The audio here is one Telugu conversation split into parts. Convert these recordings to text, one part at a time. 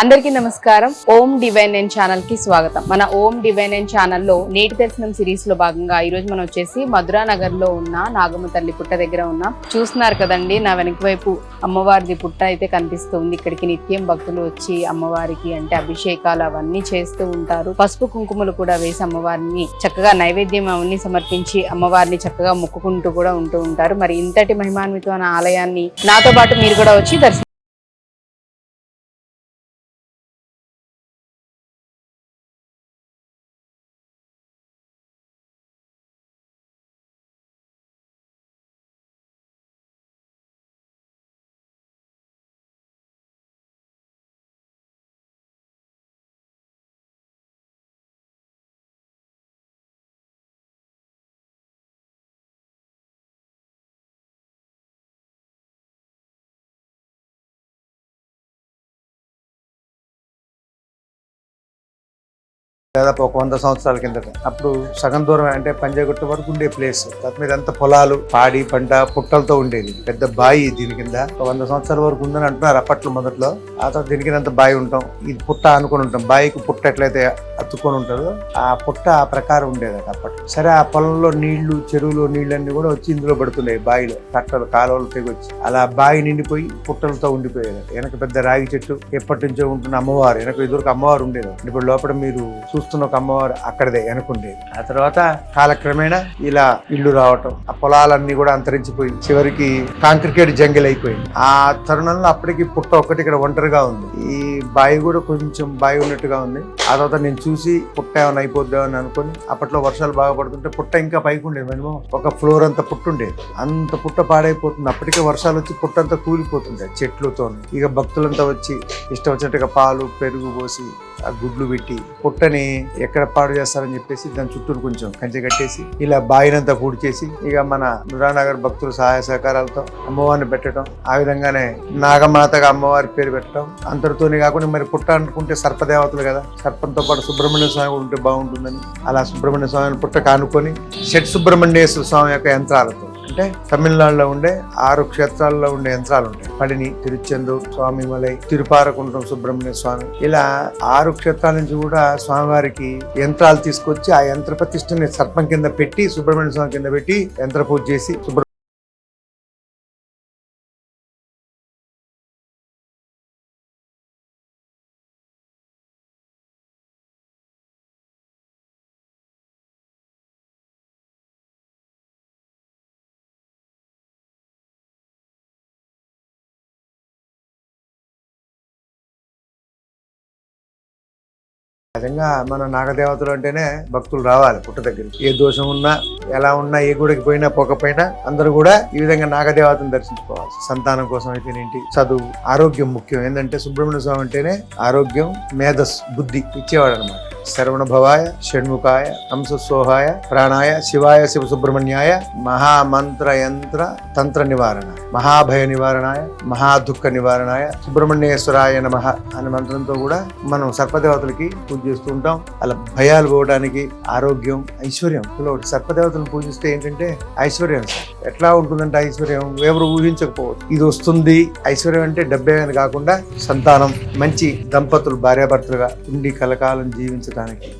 అందరికీ నమస్కారం. ఓం డివైన్ అండ్ ఛానల్ కి స్వాగతం. మన ఓం డివైన్ అండ్ ఛానల్లో నేటి దర్శనం సిరీస్ లో భాగంగా ఈ రోజు మనం వచ్చేసి మధురా నగర్ లో ఉన్న నాగమ్మ తల్లి పుట్ట దగ్గర ఉన్నాం. చూస్తున్నారు కదండి, నా వెనక వైపు అమ్మవారిది పుట్ట అయితే కనిపిస్తుంది. ఇక్కడికి నిత్యం భక్తులు వచ్చి అమ్మవారికి అంటే అభిషేకాలు అవన్నీ చేస్తూ ఉంటారు. పసుపు కుంకుమలు కూడా వేసి అమ్మవారిని చక్కగా నైవేద్యం అవన్నీ సమర్పించి అమ్మవారిని చక్కగా మొక్కుకుంటూ కూడా ఉంటూ ఉంటారు. మరి ఇంతటి మహిమాన్వితమైన ఆలయాన్ని నాతో పాటు మీరు కూడా వచ్చి దర్శనం దాదాపు ఒక 100 సంవత్సరాల కిందట అప్పుడు సగం దూరం అంటే పంజాగుట్ట వరకు ఉండే ప్లేస్. దాని మీద అంతా పొలాలు, పాడి పంట, పుట్టలతో ఉండేది. పెద్ద బాయి దీని కింద 100 సంవత్సరాల వరకు ఉందని అంటున్నారు అప్పట్లో మొదట్లో. ఆ తర్వాత దీని కింద అంత బాయి ఉంటాం, ఇది పుట్ట అనుకుని ఉంటాం. బాయికి పుట్ట ఎట్లయితే అతుక్కొని ఉంటారో ఆ పుట్ట ఆ ప్రకారం ఉండేది అప్పట్లో. సరే, ఆ పొలంలో నీళ్లు, చెరువులు నీళ్ళన్నీ కూడా వచ్చి ఇందులో పడుతున్నాయి. బాయిలో కట్టలు, కాలువలు తెగొచ్చి అలా బాయి నిండిపోయి పుట్టలతో ఉండిపోయేది. వెనక పెద్ద రాగి చెట్టు, ఎప్పటి నుంచో ఉంటున్న అమ్మవారు, వెనక ఎదురుకు అమ్మవారు ఉండేది. ఇప్పుడు లోపల మీరు చూస్తున్న ఒక అమ్మవారు అక్కడదే వెనుకుండేది. ఆ తర్వాత కాలక్రమేణా ఇలా ఇల్లు రావటం, ఆ పొలాలన్నీ కూడా అంతరించిపోయి చివరికి కాంక్రికేట్ జంగిల్ అయిపోయింది. ఆ తరుణంలో అప్పటికి పుట్ట ఒక్కటి ఇక్కడ ఒంటరిగా ఉంది. ఈ బాయి కూడా కొంచెం బాయి ఉన్నట్టుగా ఉంది. ఆ తర్వాత నేను చూసి పుట్ట ఏమైనా అయిపోద్దామని అనుకుని, అప్పట్లో వర్షాలు బాగా పడుతుంటే పుట్ట ఇంకా పైకి ఉండేది. మినిమం ఒక ఫ్లోర్ అంతా పుట్ట ఉండేది. అంత పుట్ట పాడైపోతుంది. అప్పటికే వర్షాలు వచ్చి పుట్ట అంతా కూలిపోతుంది చెట్లతో. ఇక భక్తులంతా వచ్చి ఇష్టం వచ్చినట్టుగా పాలు, పెరుగు పోసి ఆ గుడ్లు పెట్టి పుట్టని ఎక్కడ పాడు చేస్తారని చెప్పేసి దాని చుట్టూ కొంచెం కంచె కట్టేసి ఇలా బాయినంతా పూడి చేసి ఇక మన మధురానగర్ భక్తుల సహాయ సహకారాలతో అమ్మవారిని పెట్టడం, ఆ విధంగానే నాగమాతగా అమ్మవారి పేరు పెట్టడం. అంతటితోనే కాకుండా మరి పుట్ట అనుకుంటే సర్పదేవతలు కదా, సర్పంతో పాటు సుబ్రహ్మణ్య స్వామి ఉంటే బాగుంటుందని అలా సుబ్రహ్మణ్య స్వామిని పుట్ట కానుకొని షట్ సుబ్రహ్మణ్యేశ్వర స్వామి యొక్క యంత్రాలతో, అంటే తమిళనాడులో ఉండే 6 క్షేత్రాల్లో ఉండే యంత్రాలు ఉంటాయి. పడిని, తిరుచెందూర్, స్వామిమలై, తిరుపారకుంట్రం సుబ్రహ్మణ్య స్వామి, ఇలా 6 క్షేత్రాల నుంచి కూడా స్వామివారికి యంత్రాలు తీసుకొచ్చి ఆ యంత్ర ప్రతిష్టని సర్పం కింద పెట్టి, సుబ్రహ్మణ్య స్వామి కింద పెట్టి యంత్ర పూజ చేసి నిజంగా మన నాగదేవతలు అంటేనే భక్తులు రావాలి పుట్ట దగ్గరికి. ఏ దోషం ఉన్నా, ఎలా ఉన్నా, ఏ గుడికి పోయినా పోకపోయినా అందరూ కూడా ఈ విధంగా నాగదేవతను దర్శించుకోవాలి. సంతానం కోసం అయితేనేంటి, చదువు, ఆరోగ్యం ముఖ్యం. ఏంటంటే సుబ్రహ్మణ్య స్వామి అంటేనే ఆరోగ్యం, మేధస్, బుద్ధి ఇచ్చేవాడు అనమాట. శరవణ భవాయ, షణ్ముఖాయ, హంసస్సోహాయ, ప్రాణాయ, శివాయ, శివ సుబ్రహ్మణ్యాయ, మహామంత్ర యంత్ర తంత్ర నివారణ, మహాభయ నివారణాయ, మహాదుఃఖ నివారణాయ, సుబ్రహ్మణ్యేశ్వరాయ నమః అనే మంత్రంతో కూడా మనం సర్పదేవతలకి పూజ చేస్తూ ఉంటాం. అలా భయాలు పోవడానికి, ఆరోగ్యం, ఐశ్వర్యం. సర్పదేవతలను పూజిస్తే ఏంటంటే ఐశ్వర్యం. ఎట్లా ఉంటుందంటే ఐశ్వర్యం ఎవరు ఊహించకపోవచ్చు. ఇది వస్తుంది ఐశ్వర్యం అంటే డబ్బే అని కాకుండా సంతానం, మంచి దంపతులు భార్యాభర్తలుగా ఉండి కలకాలం జీవించడానికి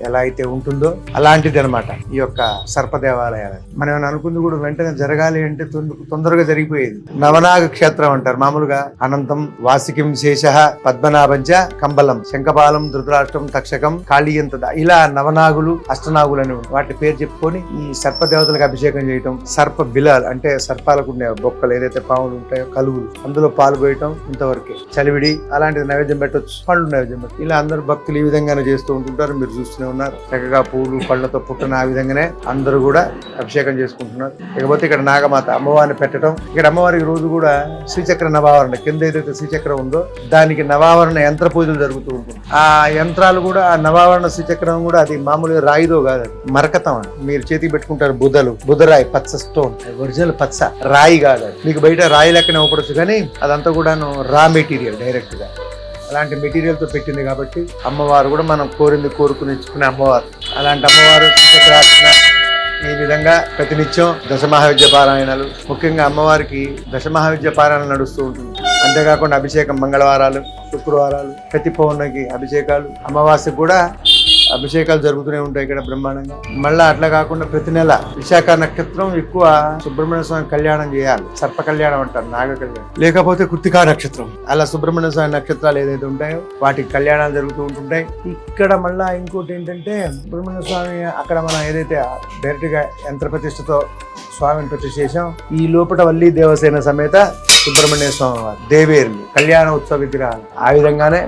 ఎలా అయితే ఉంటుందో అలాంటిది అనమాట ఈ యొక్క సర్ప దేవాలయాలు. మనం అనుకుంది కూడా వెంటనే జరగాలి అంటే తొందరగా జరిగిపోయేది. నవనాగ క్షేత్రం అంటారు మామూలుగా. అనంతం, వాసికిం, శేష, పద్మనాభంచ, కంబలం, శంఖపాలం, ధృతరాష్ట్రం, తక్షకం, కాళీయంత, ఇలా నవనాగులు, అష్టనాగులు అని వాటి పేరు చెప్పుకొని ఈ సర్ప దేవతలకు అభిషేకం చేయటం. సర్ప బిలాల్ అంటే సర్పాలకు ఉండే బొక్కలు ఏదైతే పాములు ఉంటాయో, కలువులు, అందులో పాలు పోయటం. ఇంతవరకే చలివిడి అలాంటిది నైవేద్యం పెట్టవచ్చు, పళ్ళు నైవేద్యం పెట్టచ్చు. ఇలా అందరు భక్తులు ఈ విధంగానే చేస్తూ ఉంటుంటారు. మీరు చూస్తూనే ఉన్నారు. చక్కగా పూలు పళ్ళతో పుట్టిన ఆ విధంగానే అందరూ కూడా అభిషేకం చేసుకుంటున్నారు. ఇకపోతే ఇక్కడ నాగమాత అమ్మవారిని పెట్టడం. ఇక్కడ అమ్మవారికి రోజు కూడా శ్రీచక్ర నవావరణ, కింద ఏదైతే శ్రీచక్రం ఉందో దానికి నవావరణ యంత్ర పూజలు జరుగుతూ ఉంటుంది. ఆ యంత్రాలు కూడా ఆ నవావరణ శ్రీచక్రం కూడా అది మామూలుగా రాయిదో కాదు, అది మరకతం అని. మీరు చేతికి పెట్టుకుంటారు బుధలు, బుధరాయి, పచ్చ స్టోన్, ఒరిజినల్ పచ్చ రాయి కాదు. మీకు బయట రాయి లెక్కనే ఉపడచ్చు, కానీ అదంతా కూడాను రా మెటీరియల్ డైరెక్ట్ గా. అలాంటి మెటీరియల్తో పెట్టింది కాబట్టి అమ్మవారు కూడా మనం కోరింది కోరుకుని ఇచ్చుకునే అమ్మవారు. అలాంటి అమ్మవారు శ్రీచక్రార్చన ఈ విధంగా ప్రతినిత్యం దశమహావిద్య పారాయణలు, ముఖ్యంగా అమ్మవారికి దశమహావిద్య పారాయణ నడుస్తూ ఉంటుంది. అంతేకాకుండా అభిషేకం మంగళవారాలు, శుక్రవారాలు, ప్రతి పౌర్ణమికి అభిషేకాలు, అమావాస్యకు కూడా అభిషేకాలు జరుగుతూనే ఉంటాయి ఇక్కడ బ్రహ్మాండంగా. మళ్ళీ అట్లా కాకుండా ప్రతి నెల విశాఖ నక్షత్రం ఎక్కువ సుబ్రహ్మణ్య స్వామి కళ్యాణం చేయాలి. సర్ప కళ్యాణం అంటారు, నాగ కళ్యాణం. లేకపోతే కృత్తికా నక్షత్రం. అలా సుబ్రహ్మణ్య స్వామి నక్షత్రాలు ఏదైతే ఉంటాయో వాటికి కళ్యాణాలు జరుగుతూ ఉంటుంటాయి. ఇక్కడ మళ్ళా ఇంకోటి ఏంటంటే సుబ్రహ్మణ్య స్వామి అక్కడ మనం ఏదైతే డైరెక్ట్ గా యంత్ర ప్రతిష్టతో స్వామిని ప్రతిష్ఠ చేశాం, ఈ లోపల వల్లి దేవసేన సమేత సుబ్రహ్మణ్య స్వామి వారు దేవేరులు కళ్యాణ ఉత్సవ విగ్రహాలు. ఆ విధంగానే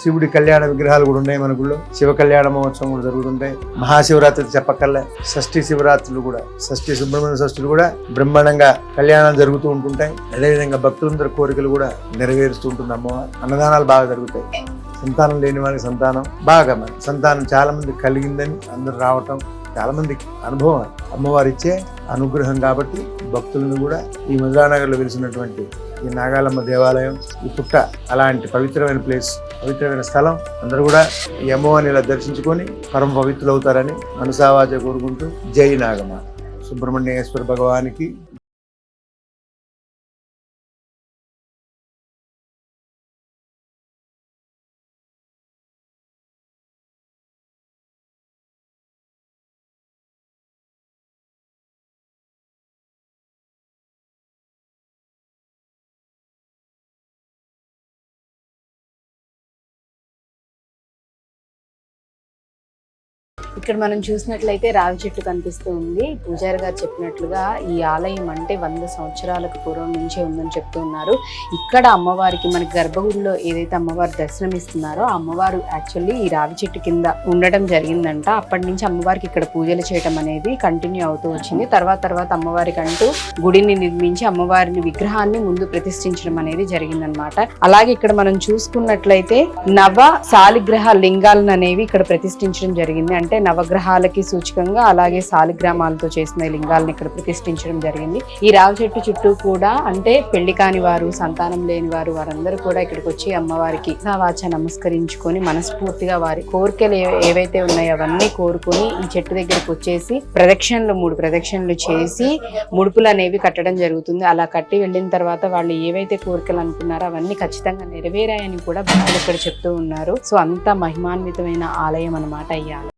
శివుడి కళ్యాణ విగ్రహాలు కూడా ఉన్నాయి మన గుళ్ళో. శివ కళ్యాణ మహోత్సవం కూడా జరుగుతుంటాయి. మహాశివరాత్రి చెప్పక్కర్లే, షష్ఠి శివరాత్రులు కూడా, షష్ఠి సుబ్రహ్మణ్య షష్ఠులు కూడా బ్రహ్మాండంగా కళ్యాణాలు జరుగుతూ ఉంటుంటాయి. అదేవిధంగా భక్తులందరి కోరికలు కూడా నెరవేరుస్తూ ఉంటుంది అమ్మవారు. అన్నదానాలు బాగా జరుగుతాయి. సంతానం లేని వారికి సంతానం బాగా, సంతానం చాలా మంది కలిగిందని అందరు రావటం చాలా మందికి అనుభవం. అమ్మవారు ఇచ్చే అనుగ్రహం కాబట్టి భక్తులను కూడా ఈ మధురానగర్లో వెలిసినటువంటి ఈ నాగాలమ్మ దేవాలయం, ఈ పుట్ట అలాంటి పవిత్రమైన ప్లేస్, పవిత్రమైన స్థలం. అందరూ కూడా ఈ అమ్మవారిని ఇలా దర్శించుకొని పరమ పవిత్రులు అవుతారని మనసావాచ కోరుకుంటూ జై నాగమ్మ. సుబ్రహ్మణ్యేశ్వర భగవానికి ఇక్కడ మనం చూసినట్లయితే రావి చెట్టు కనిపిస్తూ ఉంది. పూజారి గారు చెప్పినట్లుగా ఈ ఆలయం అంటే 100 సంవత్సరాలకు పూర్వం నుంచే ఉందని చెప్తూ ఉన్నారు. ఇక్కడ అమ్మవారికి మనకి గర్భగుడిలో ఏదైతే అమ్మవారు దర్శనం ఇస్తున్నారో ఆ అమ్మవారు యాక్చువల్లీ ఈ రావి చెట్టు కింద ఉండటం జరిగిందంట. అప్పటి నుంచి అమ్మవారికి ఇక్కడ పూజలు చేయడం అనేది కంటిన్యూ అవుతూ వచ్చింది. తర్వాత అమ్మవారికి అంటూ గుడిని నిర్మించి అమ్మవారిని విగ్రహాన్ని ముందు ప్రతిష్ఠించడం అనేది జరిగిందనమాట. అలాగే ఇక్కడ మనం చూసుకున్నట్లయితే నవ శాలిగ్రహ లింగాలను అనేవి ఇక్కడ ప్రతిష్ఠించడం జరిగింది. అంటే నవగ్రహాలకి సూచకంగా అలాగే శాలిగ్రామాలతో చేసిన లింగాలను ఇక్కడ ప్రతిష్ఠించడం జరిగింది. ఈ రావి చెట్టు చుట్టూ కూడా అంటే పెళ్లి కాని వారు, సంతానం లేని వారు, వారందరూ కూడా ఇక్కడికి వచ్చి అమ్మవారికి వాచ నమస్కరించుకొని మనస్ఫూర్తిగా వారి కోరికలు ఏవైతే ఉన్నాయో అవన్నీ కోరుకొని ఈ చెట్టు దగ్గరికి వచ్చేసి ప్రదక్షిణలు 3 ప్రదక్షిణలు చేసి ముడుపులు అనేవి కట్టడం జరుగుతుంది. అలా కట్టి వెళ్ళిన తర్వాత వాళ్ళు ఏవైతే కోరికలు అనుకున్నారో అవన్నీ ఖచ్చితంగా నెరవేరాయని కూడా భక్తులు ఇక్కడ చెప్తూ ఉన్నారు. సో అంత మహిమాన్వితమైన ఆలయం అన్నమాట ఈ ఆలయం.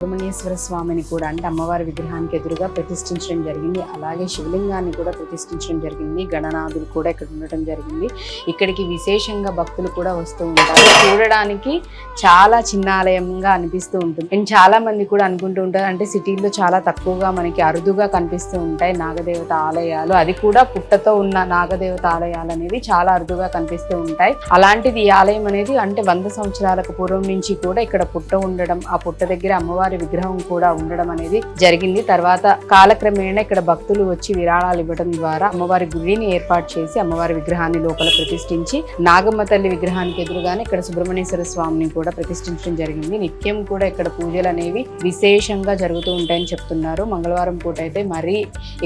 సుబ్రహ్మణ్యేశ్వర స్వామిని కూడా అంటే అమ్మవారి విగ్రహానికి ఎదురుగా ప్రతిష్ఠించడం జరిగింది. అలాగే శివలింగాన్ని కూడా ప్రతిష్ఠించడం జరిగింది. గణనాథులు కూడా ఇక్కడ ఉండటం జరిగింది. ఇక్కడికి విశేషంగా భక్తులు కూడా వస్తూ ఉంటారు. చూడడానికి చాలా చిన్న ఆలయంగా అనిపిస్తూ ఉంటుంది. అండ్ చాలా మంది కూడా అనుకుంటూ ఉంటారు అంటే సిటీల్లో చాలా తక్కువగా మనకి అరుదుగా కనిపిస్తూ ఉంటాయి నాగదేవత ఆలయాలు. అది కూడా పుట్టతో ఉన్న నాగదేవత ఆలయాలు అనేవి చాలా అరుదుగా కనిపిస్తూ ఉంటాయి. అలాంటిది ఈ ఆలయం అనేది అంటే 100 సంవత్సరాలకు పూర్వం నుంచి కూడా ఇక్కడ పుట్ట ఉండడం, ఆ పుట్ట దగ్గర అమ్మవారి విగ్రహం కూడా ఉండడం అనేది జరిగింది. తర్వాత కాలక్రమేణా ఇక్కడ భక్తులు వచ్చి విరాళాలు ఇవ్వడం ద్వారా అమ్మవారి గుడిని ఏర్పాటు చేసి అమ్మవారి విగ్రహాన్ని లోపల ప్రతిష్ఠించి నాగమ్మ తల్లి విగ్రహానికి ఎదురుగానే ఇక్కడ సుబ్రహ్మణ్యేశ్వర స్వామిని కూడా ప్రతిష్ఠించడం జరిగింది. నిత్యం కూడా ఇక్కడ పూజలు అనేవి విశేషంగా జరుగుతూ ఉంటాయని చెప్తున్నారు. మంగళవారం పూట అయితే మరీ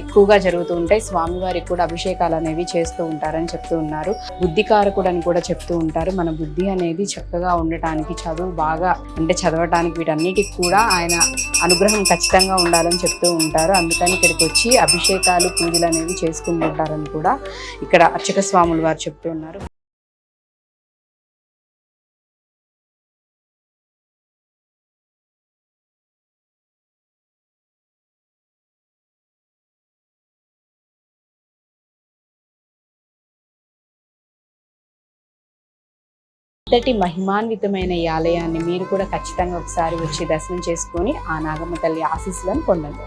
ఎక్కువగా జరుగుతూ ఉంటాయి. స్వామివారికి కూడా అభిషేకాలు అనేవి చేస్తూ ఉంటారని చెప్తూ ఉన్నారు. బుద్ధికారకుడు అని కూడా చెప్తూ ఉంటారు. మన బుద్ధి అనేది చక్కగా ఉండటానికి, చదువు బాగా అంటే చదవటానికి, వీటన్నిటికి కూడా ఆయన అనుగ్రహం ఖచ్చితంగా ఉండాలని చెప్తూ ఉంటారు. అందుకని ఇక్కడికి వచ్చి అభిషేకాలు, పూజలు అనేవి చేసుకుంటుంటారని కూడా ఇక్కడ అర్చక స్వాములు వారు చెప్తూ ఉన్నారు. ఇంతటి మహిమాన్వితమైన ఈ ఆలయాన్ని మీరు కూడా ఖచ్చితంగా ఒకసారి వచ్చి దర్శనం చేసుకొని ఆ నాగమ్మ తల్లి ఆశీస్సులను పొందండి.